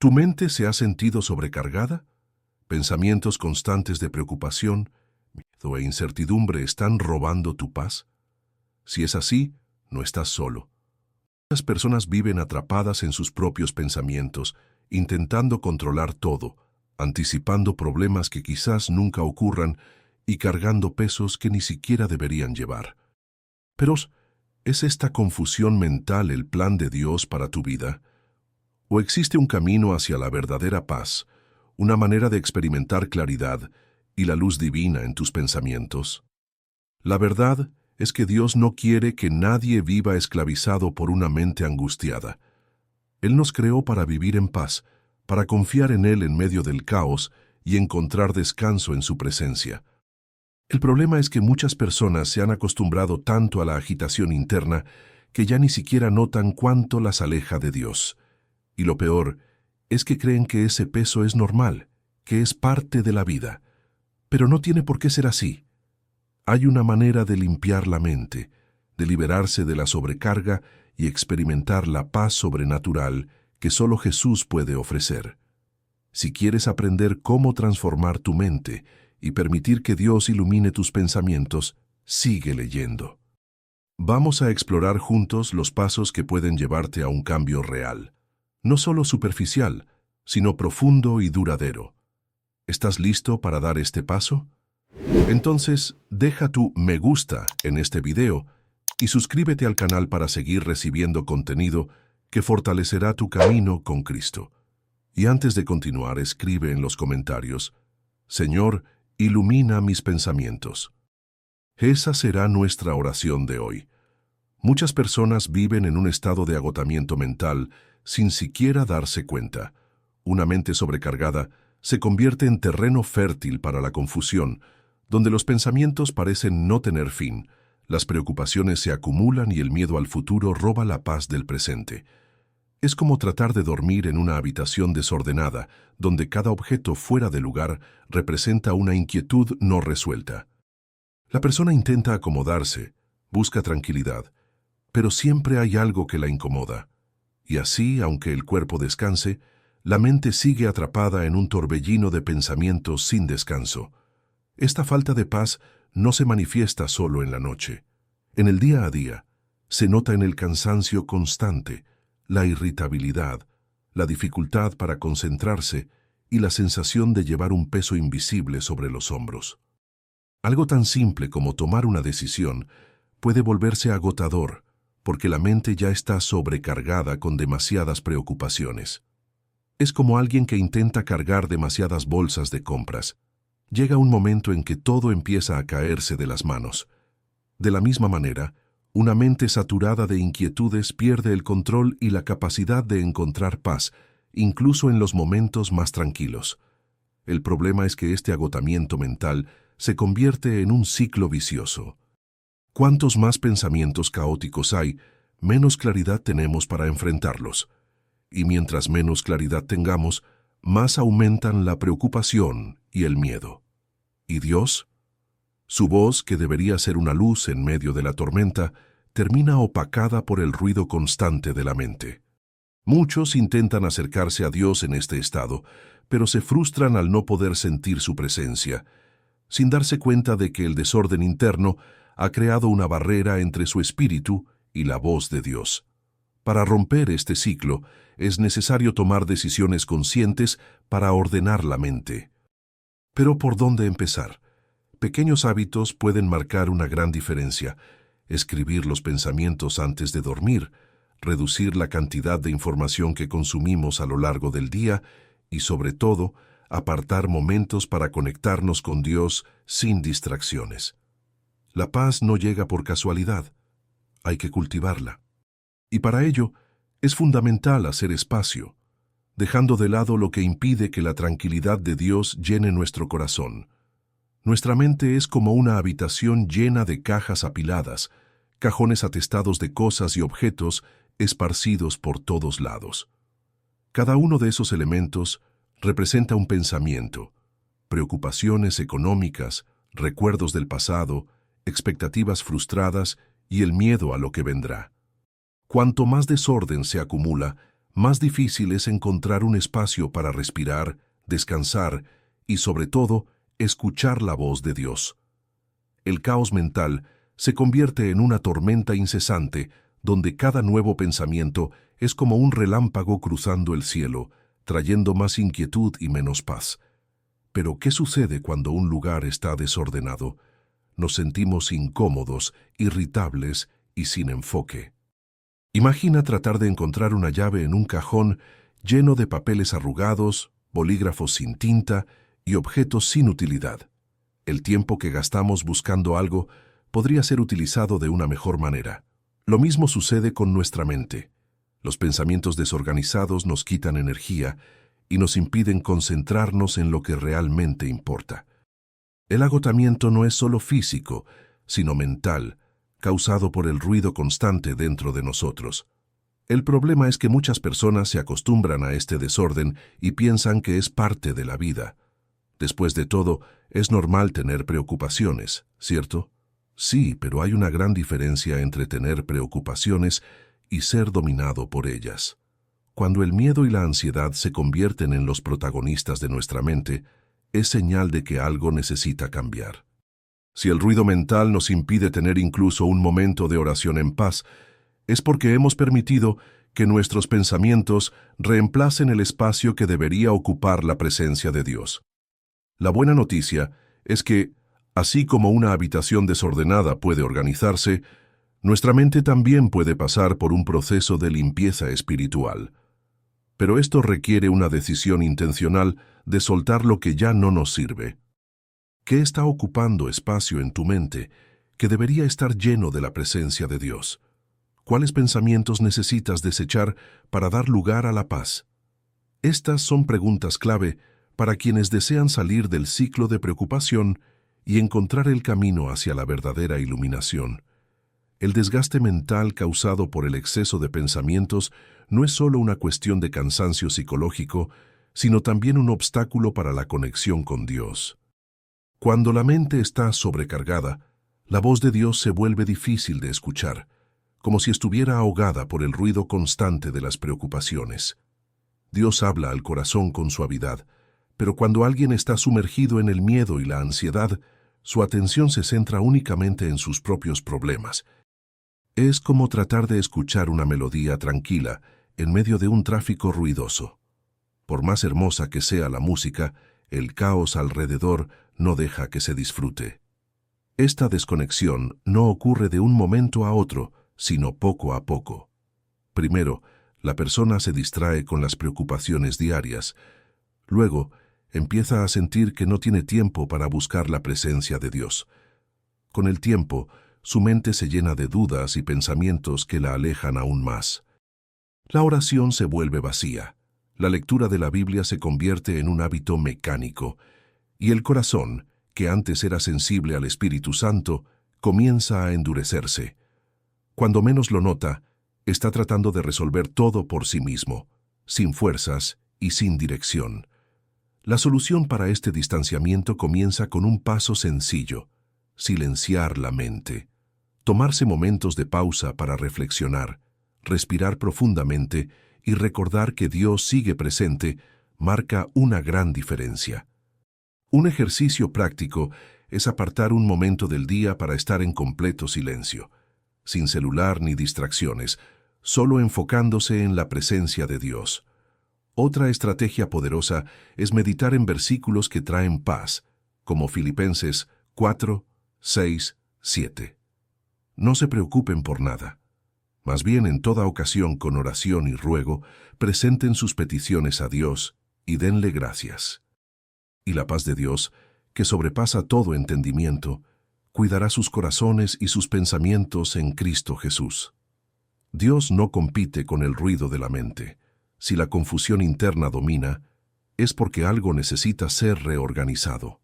¿Tu mente se ha sentido sobrecargada? ¿Pensamientos constantes de preocupación, miedo e incertidumbre están robando tu paz? Si es así, no estás solo. Muchas personas viven atrapadas en sus propios pensamientos, intentando controlar todo, anticipando problemas que quizás nunca ocurran y cargando pesos que ni siquiera deberían llevar. Pero, ¿es esta confusión mental el plan de Dios para tu vida? ¿O existe un camino hacia la verdadera paz, una manera de experimentar claridad y la luz divina en tus pensamientos? La verdad es que Dios no quiere que nadie viva esclavizado por una mente angustiada. Él nos creó para vivir en paz, para confiar en Él en medio del caos y encontrar descanso en su presencia. El problema es que muchas personas se han acostumbrado tanto a la agitación interna que ya ni siquiera notan cuánto las aleja de Dios. Y lo peor es que creen que ese peso es normal, que es parte de la vida. Pero no tiene por qué ser así. Hay una manera de limpiar la mente, de liberarse de la sobrecarga y experimentar la paz sobrenatural que solo Jesús puede ofrecer. Si quieres aprender cómo transformar tu mente y permitir que Dios ilumine tus pensamientos, sigue leyendo. Vamos a explorar juntos los pasos que pueden llevarte a un cambio real. No solo superficial, sino profundo y duradero. ¿Estás listo para dar este paso? Entonces, deja tu me gusta en este video y suscríbete al canal para seguir recibiendo contenido que fortalecerá tu camino con Cristo. Y antes de continuar, escribe en los comentarios: Señor, ilumina mis pensamientos. Esa será nuestra oración de hoy. Muchas personas viven en un estado de agotamiento mental sin siquiera darse cuenta. Una mente sobrecargada se convierte en terreno fértil para la confusión, donde los pensamientos parecen no tener fin, las preocupaciones se acumulan y el miedo al futuro roba la paz del presente. Es como tratar de dormir en una habitación desordenada, donde cada objeto fuera de lugar representa una inquietud no resuelta. La persona intenta acomodarse, busca tranquilidad, pero siempre hay algo que la incomoda. Y así, aunque el cuerpo descanse, la mente sigue atrapada en un torbellino de pensamientos sin descanso. Esta falta de paz no se manifiesta solo en la noche. En el día a día, se nota en el cansancio constante, la irritabilidad, la dificultad para concentrarse y la sensación de llevar un peso invisible sobre los hombros. Algo tan simple como tomar una decisión puede volverse agotador, porque la mente ya está sobrecargada con demasiadas preocupaciones. Es como alguien que intenta cargar demasiadas bolsas de compras. Llega un momento en que todo empieza a caerse de las manos. De la misma manera, una mente saturada de inquietudes pierde el control y la capacidad de encontrar paz, incluso en los momentos más tranquilos. El problema es que este agotamiento mental se convierte en un ciclo vicioso. Cuantos más pensamientos caóticos hay, menos claridad tenemos para enfrentarlos. Y mientras menos claridad tengamos, más aumentan la preocupación y el miedo. ¿Y Dios? Su voz, que debería ser una luz en medio de la tormenta, termina opacada por el ruido constante de la mente. Muchos intentan acercarse a Dios en este estado, pero se frustran al no poder sentir su presencia, sin darse cuenta de que el desorden interno ha creado una barrera entre su espíritu y la voz de Dios. Para romper este ciclo, es necesario tomar decisiones conscientes para ordenar la mente. Pero ¿por dónde empezar? Pequeños hábitos pueden marcar una gran diferencia. Escribir los pensamientos antes de dormir, reducir la cantidad de información que consumimos a lo largo del día y, sobre todo, apartar momentos para conectarnos con Dios sin distracciones. La paz no llega por casualidad. Hay que cultivarla. Y para ello, es fundamental hacer espacio, dejando de lado lo que impide que la tranquilidad de Dios llene nuestro corazón. Nuestra mente es como una habitación llena de cajas apiladas, cajones atestados de cosas y objetos esparcidos por todos lados. Cada uno de esos elementos representa un pensamiento, preocupaciones económicas, recuerdos del pasado, expectativas frustradas y el miedo a lo que vendrá. Cuanto más desorden se acumula, más difícil es encontrar un espacio para respirar, descansar y, sobre todo, escuchar la voz de Dios. El caos mental se convierte en una tormenta incesante donde cada nuevo pensamiento es como un relámpago cruzando el cielo, trayendo más inquietud y menos paz. Pero, ¿qué sucede cuando un lugar está desordenado? Nos sentimos incómodos, irritables y sin enfoque. Imagina tratar de encontrar una llave en un cajón lleno de papeles arrugados, bolígrafos sin tinta y objetos sin utilidad. El tiempo que gastamos buscando algo podría ser utilizado de una mejor manera. Lo mismo sucede con nuestra mente. Los pensamientos desorganizados nos quitan energía y nos impiden concentrarnos en lo que realmente importa. El agotamiento no es solo físico, sino mental, causado por el ruido constante dentro de nosotros. El problema es que muchas personas se acostumbran a este desorden y piensan que es parte de la vida. Después de todo, es normal tener preocupaciones, ¿cierto? Sí, pero hay una gran diferencia entre tener preocupaciones y ser dominado por ellas. Cuando el miedo y la ansiedad se convierten en los protagonistas de nuestra mente, es señal de que algo necesita cambiar. Si el ruido mental nos impide tener incluso un momento de oración en paz, es porque hemos permitido que nuestros pensamientos reemplacen el espacio que debería ocupar la presencia de Dios. La buena noticia es que, así como una habitación desordenada puede organizarse, nuestra mente también puede pasar por un proceso de limpieza espiritual. Pero esto requiere una decisión intencional de soltar lo que ya no nos sirve. ¿Qué está ocupando espacio en tu mente que debería estar lleno de la presencia de Dios? ¿Cuáles pensamientos necesitas desechar para dar lugar a la paz? Estas son preguntas clave para quienes desean salir del ciclo de preocupación y encontrar el camino hacia la verdadera iluminación. El desgaste mental causado por el exceso de pensamientos no es solo una cuestión de cansancio psicológico, sino también un obstáculo para la conexión con Dios. Cuando la mente está sobrecargada, la voz de Dios se vuelve difícil de escuchar, como si estuviera ahogada por el ruido constante de las preocupaciones. Dios habla al corazón con suavidad, pero cuando alguien está sumergido en el miedo y la ansiedad, su atención se centra únicamente en sus propios problemas. Es como tratar de escuchar una melodía tranquila en medio de un tráfico ruidoso. Por más hermosa que sea la música, el caos alrededor no deja que se disfrute. Esta desconexión no ocurre de un momento a otro, sino poco a poco. Primero, la persona se distrae con las preocupaciones diarias. Luego, empieza a sentir que no tiene tiempo para buscar la presencia de Dios. Con el tiempo, su mente se llena de dudas y pensamientos que la alejan aún más. La oración se vuelve vacía. La lectura de la Biblia se convierte en un hábito mecánico, y el corazón, que antes era sensible al Espíritu Santo, comienza a endurecerse. Cuando menos lo nota, está tratando de resolver todo por sí mismo, sin fuerzas y sin dirección. La solución para este distanciamiento comienza con un paso sencillo: silenciar la mente. Tomarse momentos de pausa para reflexionar, respirar profundamente y recordar que Dios sigue presente marca una gran diferencia. Un ejercicio práctico es apartar un momento del día para estar en completo silencio, sin celular ni distracciones, solo enfocándose en la presencia de Dios. Otra estrategia poderosa es meditar en versículos que traen paz, como Filipenses 4, 6, 7. No se preocupen por nada. Más bien, en toda ocasión, con oración y ruego, presenten sus peticiones a Dios y denle gracias. Y la paz de Dios, que sobrepasa todo entendimiento, cuidará sus corazones y sus pensamientos en Cristo Jesús. Dios no compite con el ruido de la mente. Si la confusión interna domina, es porque algo necesita ser reorganizado.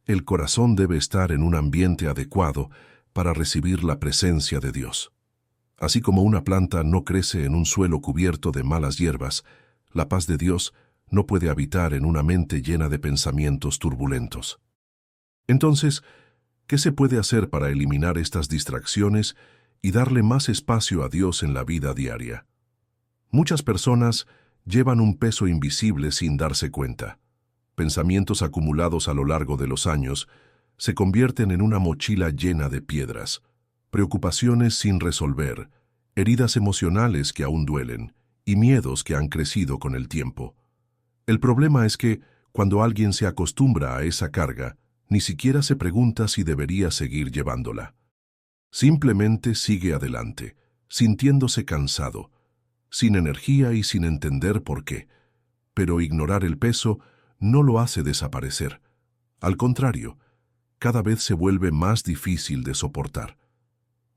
El corazón debe estar en un ambiente adecuado para recibir la presencia de Dios. Así como una planta no crece en un suelo cubierto de malas hierbas, la paz de Dios no puede habitar en una mente llena de pensamientos turbulentos. Entonces, ¿qué se puede hacer para eliminar estas distracciones y darle más espacio a Dios en la vida diaria? Muchas personas llevan un peso invisible sin darse cuenta. Pensamientos acumulados a lo largo de los años se convierten en una mochila llena de piedras, preocupaciones sin resolver, heridas emocionales que aún duelen y miedos que han crecido con el tiempo. El problema es que, cuando alguien se acostumbra a esa carga, ni siquiera se pregunta si debería seguir llevándola. Simplemente sigue adelante, sintiéndose cansado, sin energía y sin entender por qué. Pero ignorar el peso no lo hace desaparecer. Al contrario, cada vez se vuelve más difícil de soportar.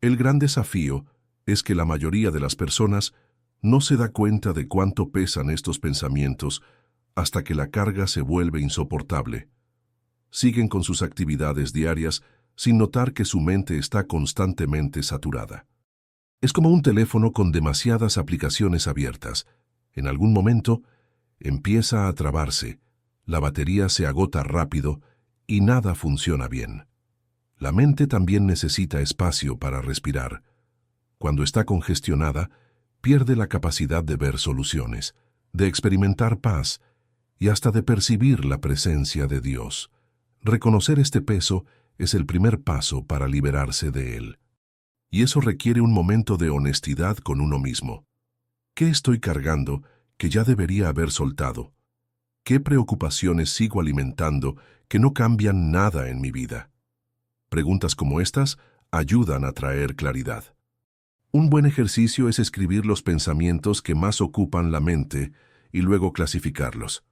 El gran desafío es que la mayoría de las personas no se da cuenta de cuánto pesan estos pensamientos hasta que la carga se vuelve insoportable. Siguen con sus actividades diarias sin notar que su mente está constantemente saturada. Es como un teléfono con demasiadas aplicaciones abiertas. En algún momento, empieza a trabarse, la batería se agota rápido y nada funciona bien. La mente también necesita espacio para respirar. Cuando está congestionada, pierde la capacidad de ver soluciones, de experimentar paz y hasta de percibir la presencia de Dios. Reconocer este peso es el primer paso para liberarse de él. Y eso requiere un momento de honestidad con uno mismo. ¿Qué estoy cargando que ya debería haber soltado? ¿Qué preocupaciones sigo alimentando que no cambian nada en mi vida? Preguntas como estas ayudan a traer claridad. Un buen ejercicio es escribir los pensamientos que más ocupan la mente y luego clasificarlos.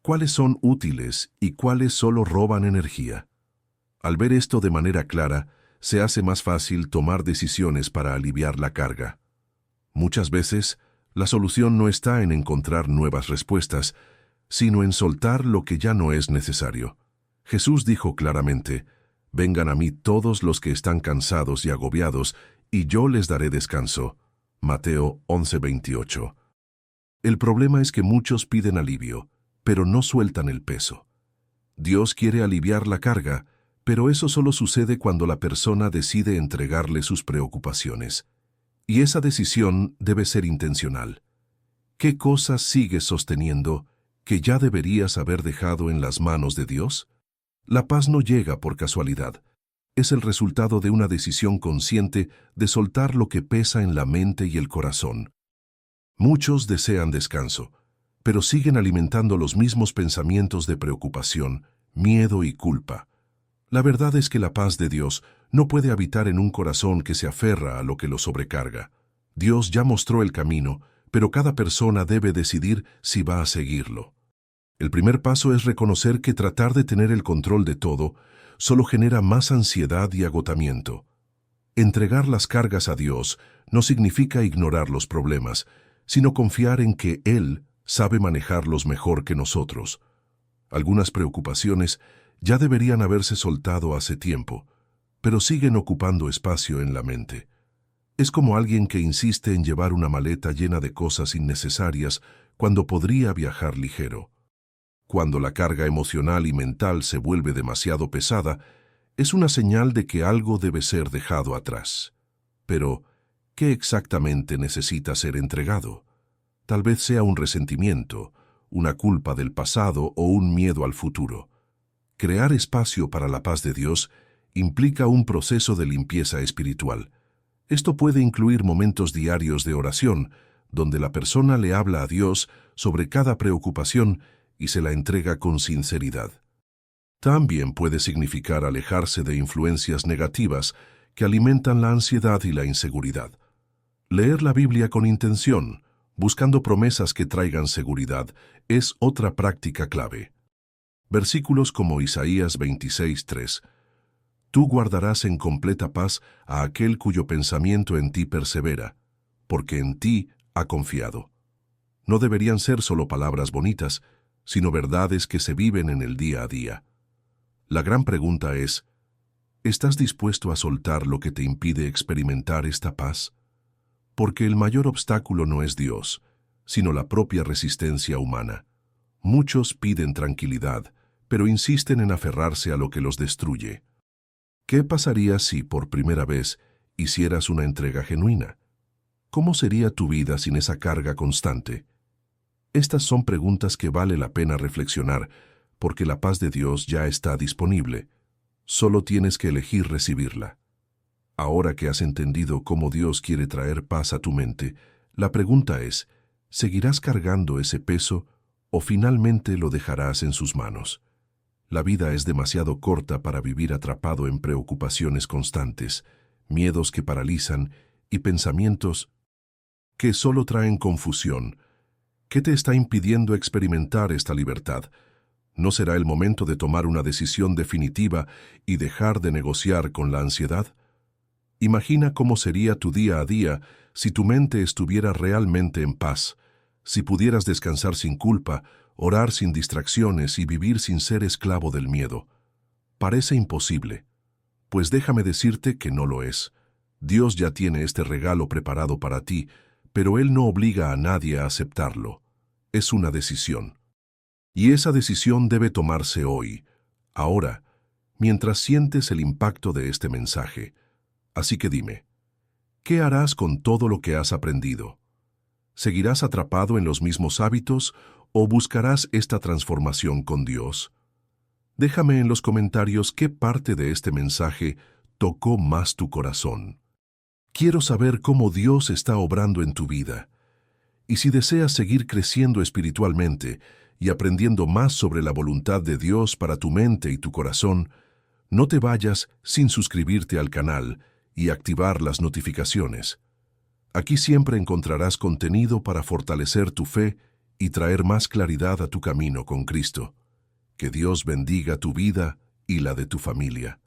¿Cuáles son útiles y cuáles solo roban energía? Al ver esto de manera clara, se hace más fácil tomar decisiones para aliviar la carga. Muchas veces, la solución no está en encontrar nuevas respuestas, sino en soltar lo que ya no es necesario. Jesús dijo claramente: «Vengan a mí todos los que están cansados y agobiados, y yo les daré descanso». Mateo 11:28. El problema es que muchos piden alivio, pero no sueltan el peso. Dios quiere aliviar la carga, pero eso solo sucede cuando la persona decide entregarle sus preocupaciones. Y esa decisión debe ser intencional. ¿Qué cosas sigues sosteniendo que ya deberías haber dejado en las manos de Dios? La paz no llega por casualidad. Es el resultado de una decisión consciente de soltar lo que pesa en la mente y el corazón. Muchos desean descanso, pero siguen alimentando los mismos pensamientos de preocupación, miedo y culpa. La verdad es que la paz de Dios no puede habitar en un corazón que se aferra a lo que lo sobrecarga. Dios ya mostró el camino, pero cada persona debe decidir si va a seguirlo. El primer paso es reconocer que tratar de tener el control de todo solo genera más ansiedad y agotamiento. Entregar las cargas a Dios no significa ignorar los problemas, sino confiar en que Él sabe manejarlos mejor que nosotros. Algunas preocupaciones ya deberían haberse soltado hace tiempo, pero siguen ocupando espacio en la mente. Es como alguien que insiste en llevar una maleta llena de cosas innecesarias cuando podría viajar ligero. Cuando la carga emocional y mental se vuelve demasiado pesada, es una señal de que algo debe ser dejado atrás. Pero, ¿qué exactamente necesita ser entregado? Tal vez sea un resentimiento, una culpa del pasado o un miedo al futuro. Crear espacio para la paz de Dios implica un proceso de limpieza espiritual. Esto puede incluir momentos diarios de oración, donde la persona le habla a Dios sobre cada preocupación y se la entrega con sinceridad. También puede significar alejarse de influencias negativas que alimentan la ansiedad y la inseguridad. Leer la Biblia con intención, buscando promesas que traigan seguridad, es otra práctica clave. Versículos como Isaías 26:3. Tú guardarás en completa paz a aquel cuyo pensamiento en ti persevera, porque en ti ha confiado. No deberían ser solo palabras bonitas, sino verdades que se viven en el día a día. La gran pregunta es: ¿estás dispuesto a soltar lo que te impide experimentar esta paz? Porque el mayor obstáculo no es Dios, sino la propia resistencia humana. Muchos piden tranquilidad, pero insisten en aferrarse a lo que los destruye. ¿Qué pasaría si, por primera vez, hicieras una entrega genuina? ¿cómo sería tu vida sin esa carga constante? Estas son preguntas que vale la pena reflexionar, porque la paz de Dios ya está disponible. Solo tienes que elegir recibirla. Ahora que has entendido cómo Dios quiere traer paz a tu mente, la pregunta es, ¿seguirás cargando ese peso o finalmente lo dejarás en sus manos? La vida es demasiado corta para vivir atrapado en preocupaciones constantes, miedos que paralizan y pensamientos que solo traen confusión. ¿Qué te está impidiendo experimentar esta libertad? ¿No será el momento de tomar una decisión definitiva y dejar de negociar con la ansiedad? Imagina cómo sería tu día a día si tu mente estuviera realmente en paz, si pudieras descansar sin culpa, orar sin distracciones y vivir sin ser esclavo del miedo. Parece imposible, pues déjame decirte que no lo es. Dios ya tiene este regalo preparado para ti, pero Él no obliga a nadie a aceptarlo. Es una decisión. Y esa decisión debe tomarse hoy, ahora, mientras sientes el impacto de este mensaje. Así que dime, ¿qué harás con todo lo que has aprendido? ¿Seguirás atrapado en los mismos hábitos o buscarás esta transformación con Dios? Déjame en los comentarios qué parte de este mensaje tocó más tu corazón. Quiero saber cómo Dios está obrando en tu vida. Y si deseas seguir creciendo espiritualmente y aprendiendo más sobre la voluntad de Dios para tu mente y tu corazón, no te vayas sin suscribirte al canal y activar las notificaciones. Aquí siempre encontrarás contenido para fortalecer tu fe y traer más claridad a tu camino con Cristo. Que Dios bendiga tu vida y la de tu familia.